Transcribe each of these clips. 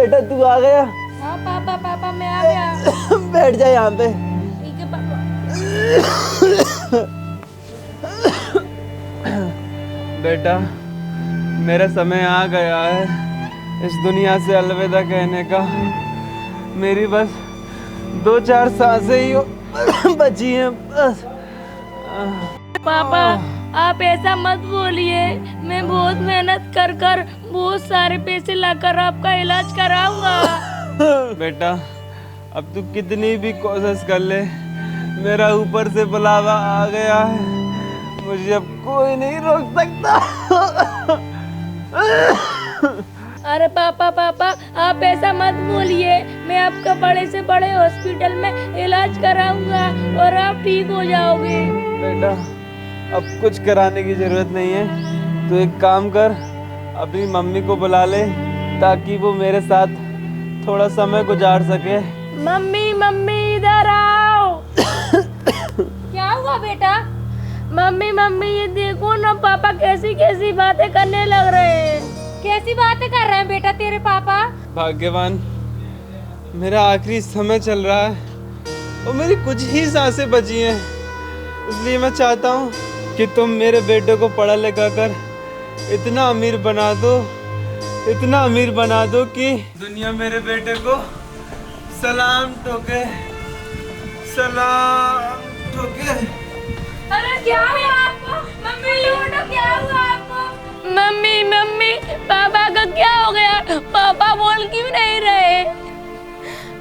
बेटा तू आ गया? हाँ पापा पापा मैं आ गया। बैठ जा यहाँ पे। ठीक है पापा। बेटा मेरा समय आ गया है इस दुनिया से अलविदा कहने का। मेरी बस 2-4 सांसें ही बची हैं बस। पापा आप ऐसा मत बोलिए, मैं बहुत मेहनत कर कर बहुत सारे पैसे लाकर आपका इलाज कराऊंगा। बेटा अब तू कितनी भी कोशिश कर ले, मेरा ऊपर से बुलावा आ गया है, मुझे अब कोई नहीं रोक सकता। अरे पापा पापा आप ऐसा मत बोलिए, मैं आपका बड़े से बड़े हॉस्पिटल में इलाज कराऊंगा और आप ठीक हो जाओगे। बेटा अब कुछ कराने की जरूरत नहीं है, तू एक काम कर, अपनी मम्मी को बुला ले ताकि वो मेरे साथ थोड़ा समय गुजार सके। मम्मी मम्मी इधर आओ। क्या हुआ बेटा? मम्मी मम्मी ये देखो ना, पापा कैसी कैसी बातें करने लग रहे हैं। कैसी बातें कर रहे हैं बेटा तेरे पापा? भाग्यवान, मेरा आखिरी समय चल रहा है और मेरी कुछ ही सांसें बची हैं, इसलिए मैं चाहता हूँ कि तुम मेरे बेटे को पढ़ा लिखा कर इतना अमीर बना दो, इतना अमीर बना दो कि दुनिया मेरे बेटे को सलाम ठोके, सलाम ठोके। अरे क्या हुआ आपको? मम्मी लूटो, क्या हुआ आपको? मम्मी मम्मी पापा का क्या हो गया? पापा बोल क्यों नहीं रहे?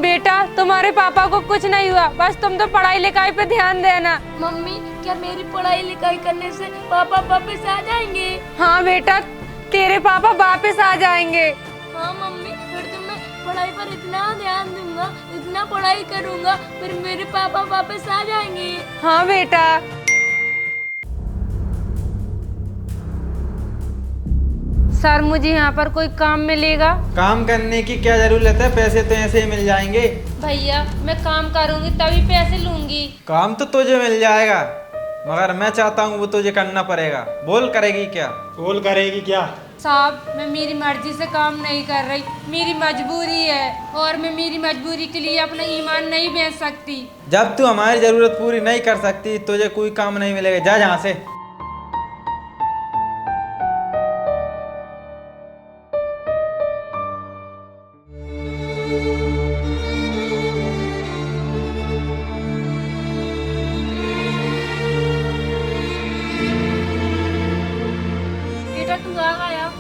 बेटा तुम्हारे पापा को कुछ नहीं हुआ, बस तुम तो पढ़ाई लिखाई पे ध्यान देना। मम्मी क्या मेरी पढ़ाई लिखाई करने से पापा वापस आ जाएंगे? हाँ बेटा तेरे पापा वापस आ जाएंगे। हाँ मम्मी फिर तो मैं पढ़ाई पर इतना ध्यान दूंगा, इतना पढ़ाई करूंगा, फिर मेरे पापा वापस आ जाएंगे। हाँ बेटा। सर मुझे यहाँ पर कोई काम मिलेगा? काम करने की क्या जरूरत है, पैसे तो ऐसे ही मिल जाएंगे। भैया मैं काम करूँगी तभी पैसे लूंगी। काम तो तुझे मिल जाएगा, मगर मैं चाहता हूँ वो तुझे करना पड़ेगा। बोल करेगी क्या? बोल करेगी क्या? साहब मैं मेरी मर्जी से काम नहीं कर रही, मेरी मजबूरी है और मैं मेरी मजबूरी के लिए अपना ईमान नहीं बेच सकती। जब तू हमारी जरूरत पूरी नहीं कर सकती तुझे कोई काम नहीं मिलेगा, जा यहाँ से। बेटा तू आ गया?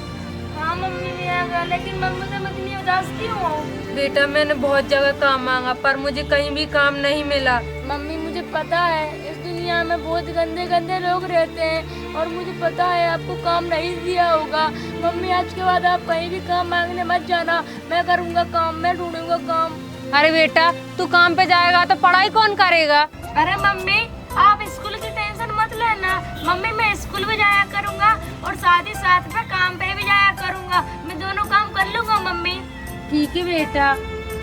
हाँ मम्मी मैं आ गया, लेकिन मम्मी से मैं इतनी उदास क्यों हूँ? बेटा मैंने बहुत जगह काम मांगा पर मुझे कहीं भी काम नहीं मिला। मम्मी मुझे पता है इस दुनिया में बहुत गंदे गंदे लोग रहते हैं और मुझे पता है आपको काम नहीं दिया होगा। मम्मी आज के बाद आप कहीं भी काम मांगने मत जाना, मैं करूँगा काम, मैं ढूंढूंगा काम। अरे बेटा तू काम पे जाएगा तो पढ़ाई कौन करेगा? अरे मम्मी आप स्कूल की टेंशन मत लेना, मम्मी मैं स्कूल भी जाया करूँगा और साथ ही साथ में काम पे भी जाया करूँगा, मैं दोनों काम कर लूँगा मम्मी। ठीक है बेटा,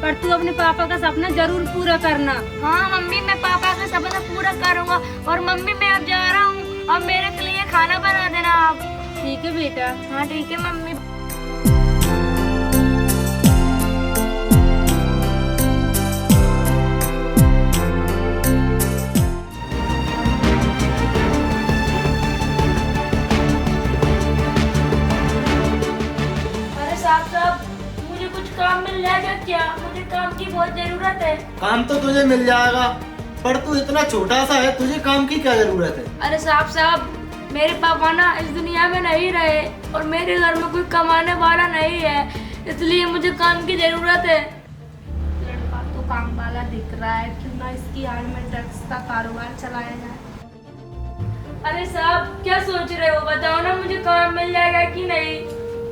पर तू अपने पापा का सपना जरूर पूरा करना। हाँ मम्मी मैं पापा का सपना पूरा करूँगा। और मम्मी मैं अब जा रहा हूँ, अब मेरे के लिए खाना बना देना आप। ठीक है बेटा। हाँ ठीक है मम्मी। काम मिल जाएगा क्या? मुझे काम की बहुत जरूरत है। काम तो तुझे मिल जाएगा, पर तू इतना छोटा सा है, तुझे काम की क्या जरूरत है? अरे साहब मेरे पापा ना इस दुनिया में नहीं रहे और मेरे घर में कोई कमाने वाला नहीं है, इसलिए मुझे काम की जरूरत है। लड़का तो काम वाला दिख रहा है, क्यों ना इसकी आड़ में ड्रग्स का कारोबार चलाया जाए। अरे साहब क्या सोच रहे हो, बताओ ना मुझे काम मिल जाएगा कि नहीं?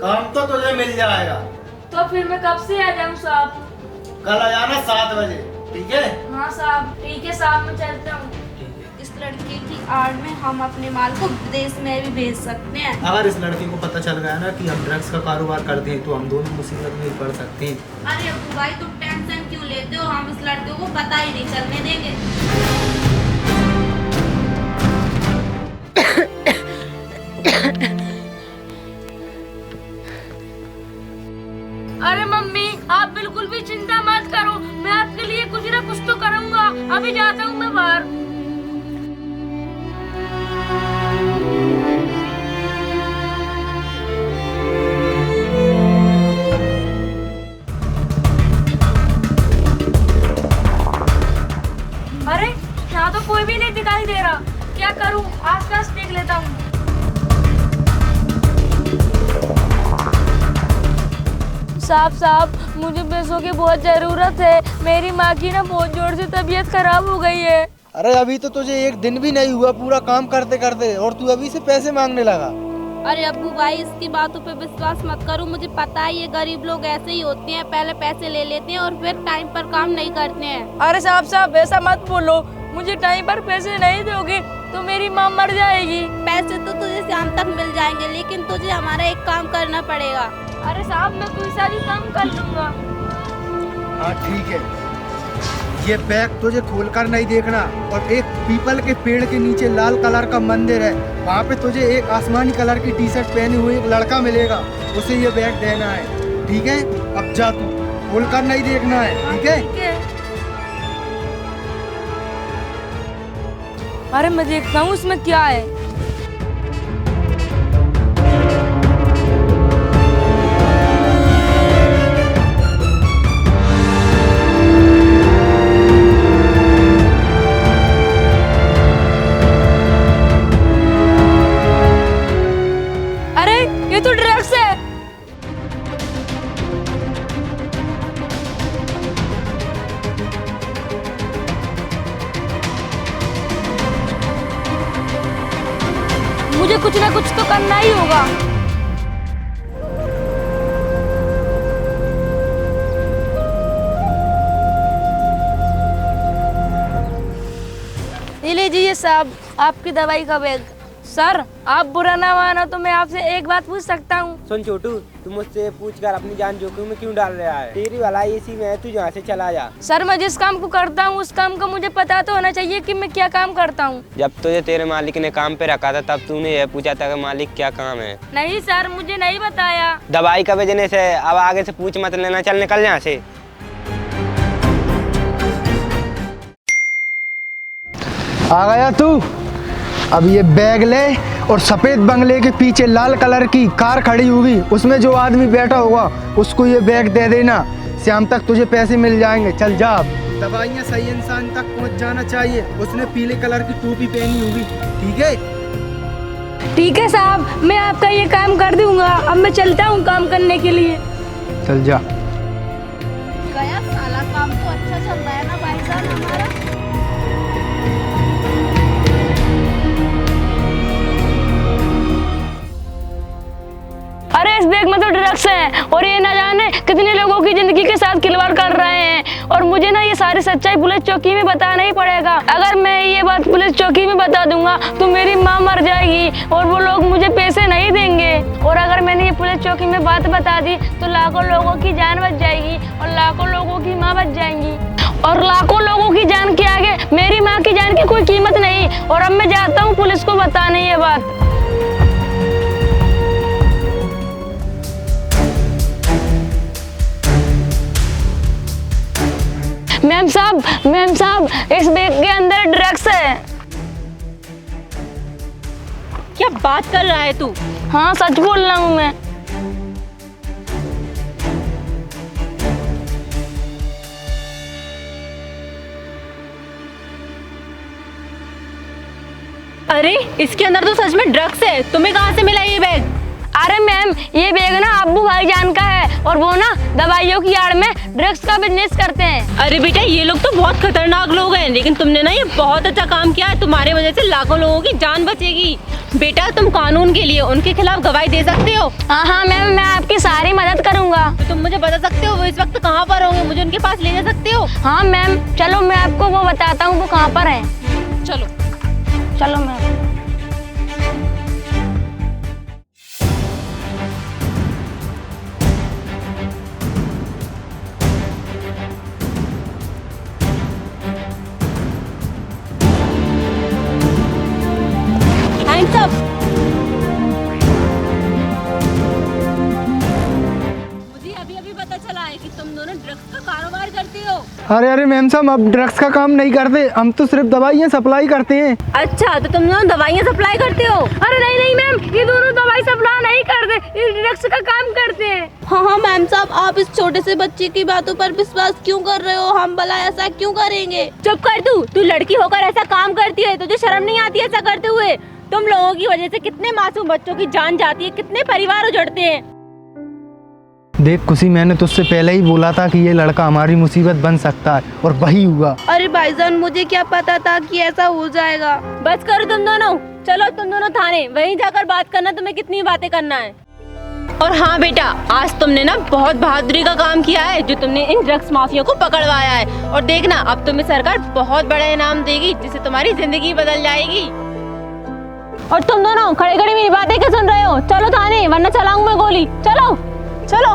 काम तो तुझे मिल जाएगा। तो फिर मैं कब से आ जाऊँ साहब? कल आ जाना 7 बजे, ठीक है? हाँ साहब ठीक है साहब, मैं चलता हूँ। इस लड़के की आड़ में हम अपने माल को विदेश में भी भेज सकते हैं। अगर इस लड़की को पता चल गया ना कि हम ड्रग्स का कारोबार करते हैं तो हम दोनों मुसीबत में पड़ सकते हैं। अरे अब्बू भाई तुम टेंशन क्यों लेते हो, हम इस लड़के को पता ही नहीं चलने देंगे। अरे मम्मी आप बिल्कुल भी चिंता मत करो, मैं आपके लिए कुछ ना कुछ तो करूंगा। अभी जाता हूँ मैं बाहर। अरे यहाँ तो कोई भी नहीं दिखाई दे रहा, क्या करूँ? आसपास देख लेता हूँ। साहब मुझे पैसों की बहुत जरूरत है। मेरी माँ की ना बहुत जोर से तबीयत खराब हो गई है। अरे अभी तो तुझे एक दिन भी नहीं हुआ पूरा काम करते करते, और तू अभी से पैसे मांगने लगा। अरे अब्बू भाई, इसकी बातों पे विश्वास मत करो। मुझे पता है ये गरीब लोग ऐसे ही होते हैं, पहले पैसे ले लेते हैं और फिर टाइम पर काम नहीं करते हैं। अरे साहब ऐसा मत बोलो, मुझे टाइम पर पैसे नहीं दोगे तो मेरी माँ मर जाएगी। पैसे तो तुझे शाम तक मिल जाएंगे, लेकिन तुझे हमारा एक काम करना पड़ेगा। अरे साहब मैं कोई सा भी काम कर लूंगा। हाँ ठीक है, ये बैग तुझे खोलकर नहीं देखना, और एक पीपल के पेड़ के नीचे लाल कलर का मंदिर है, वहाँ पे तुझे एक आसमानी कलर की टी शर्ट पहने हुए एक लड़का मिलेगा, उसे ये बैग देना है। ठीक है, अब जा तू, खोलकर नहीं देखना है। ठीक है? अरे मैं देखता हूँ उसमें क्या है। अरे ये तो ड्रग्स है। मुझे कुछ ना कुछ तो करना ही होगा। ये लीजिए साहब, आपकी दवाई का बैग। सर आप बुरा ना मानो तो मैं आपसे एक बात पूछ सकता हूँ? सुन छोटू, तू मुझसे पूछकर अपनी जान जोखिम में क्यों डाल रहा है? तेरी भलाई इसी में है, तू यहाँ से चला जा। सर मैं जिस काम को करता हूँ उस काम का मुझे पता तो होना चाहिए कि मैं क्या काम करता हूँ। जब तुझे तेरे मालिक ने काम पे रखा था तब तूने यह पूछा था कि मालिक क्या काम है? नहीं सर, मुझे नहीं बताया। दवाई का बिजनेस है, अब आगे से पूछ मत लेना, चल निकल यहाँ से। आ गया तू? अब ये बैग ले, और सफेद बंगले के पीछे लाल कलर की कार खड़ी होगी, उसमें जो आदमी बैठा होगा उसको ये बैग दे देना। शाम तक तुझे पैसे मिल जाएंगे। चल जा। दवाइयाँ सही इंसान तक पहुंच जाना चाहिए। उसने पीले कलर की टोपी पहनी होगी। ठीक है? ठीक है साहब, मैं आपका ये काम कर दूंगा। अब मैं चलता हूँ काम करने के लिए। चल जा। गया साला, काम तो अच्छा चल रहा है ना भाई साहब हमारा। अरे इस बैग में तो ड्रग्स है, और ये न जाने कितने लोगों की जिंदगी के साथ खिलवाड़ कर रहे हैं, और मुझे ना ये सारी सच्चाई पुलिस चौकी में बताना ही पड़ेगा। अगर मैं ये बात पुलिस चौकी में बता दूंगा तो मेरी माँ मर जाएगी और वो लोग मुझे पैसे नहीं देंगे, और अगर मैंने ये पुलिस चौकी में बात बता दी तो लाखों लोगों की जान बच जाएगी और लाखों लोगों की माँ बच जाएंगी, और लाखों लोगों की जान के आगे मेरी माँ की जान की कोई कीमत नहीं। और अब मैं जाता हूँ पुलिस को बताने ये बात। मैम साहब इस बैग के अंदर ड्रग्स है। क्या बात कर रहा है तू? हाँ सच बोल रहा हूँ मैं। अरे इसके अंदर तो सच में ड्रग्स है। तुम्हें कहाँ से मिला ये बैग? अरे मैम ये बैग ना अब्बू भाईजान का है, और वो ना दवाइयों की आड़ में ड्रग्स का बिजनेस करते हैं। अरे बेटा ये लोग तो बहुत खतरनाक लोग हैं, लेकिन तुमने ना ये बहुत अच्छा काम किया है। तुम्हारे वजह से लाखों लोगों की जान बचेगी। बेटा तुम कानून के लिए उनके खिलाफ गवाही दे सकते हो। हाँ मैम, मैं आपकी सारी मदद करूँगा। तो तुम मुझे बता सकते हो वो इस वक्त कहाँ पर होंगे? मुझे उनके पास ले जा सकते हो? हाँ मैम, चलो मैं आपको वो बताता हूँ वो कहाँ पर है। चलो मैम। मुझे अभी अभी पता चला है कि तुम दोनों ड्रग्स का कारोबार करते हो। अरे अरे मैम साहब, अब ड्रग्स का काम नहीं करते, हम तो सिर्फ दवाइयाँ सप्लाई करते हैं। अच्छा, तो तुम दोनों दवाइयाँ सप्लाई करते हो? अरे नहीं नहीं मैम, ये दोनों दवाई सप्लाई नहीं करते, ये ड्रग्स का काम करते हैं। हाँ हाँ मैम साहब, आप इस छोटे से बच्चे की बातों पर विश्वास क्यों कर रहे हो? हम भला ऐसा क्यों करेंगे? चुप कर तू लड़की होकर ऐसा काम करती है, तुझे शर्म नहीं आती ऐसा करते हुए? तुम लोगों की वजह से कितने मासूम बच्चों की जान जाती है, कितने परिवार उजड़ते हैं। देख खुशी, मैंने तुझसे पहले ही बोला था कि ये लड़का हमारी मुसीबत बन सकता है, और वही हुआ। अरे भाईजान, मुझे क्या पता था कि ऐसा हो जाएगा। बस करो तुम दोनों, चलो तुम दोनों थाने, वहीं जाकर बात करना, तुम्हें कितनी बातें करना है। और हाँ बेटा, आज तुमने ना बहुत बहादुरी का काम किया है, जो तुमने इन ड्रग्स माफिया को पकड़वाया है। और देखना, अब तुम्हें सरकार बहुत बड़ा इनाम देगी, जिससे तुम्हारी जिंदगी बदल जाएगी। और तुम दोनों खड़े खड़े मेरी बातें क्या सुन रहे हो? चलो थाने, वरना चलाऊंगा मैं गोली। चलो चलो।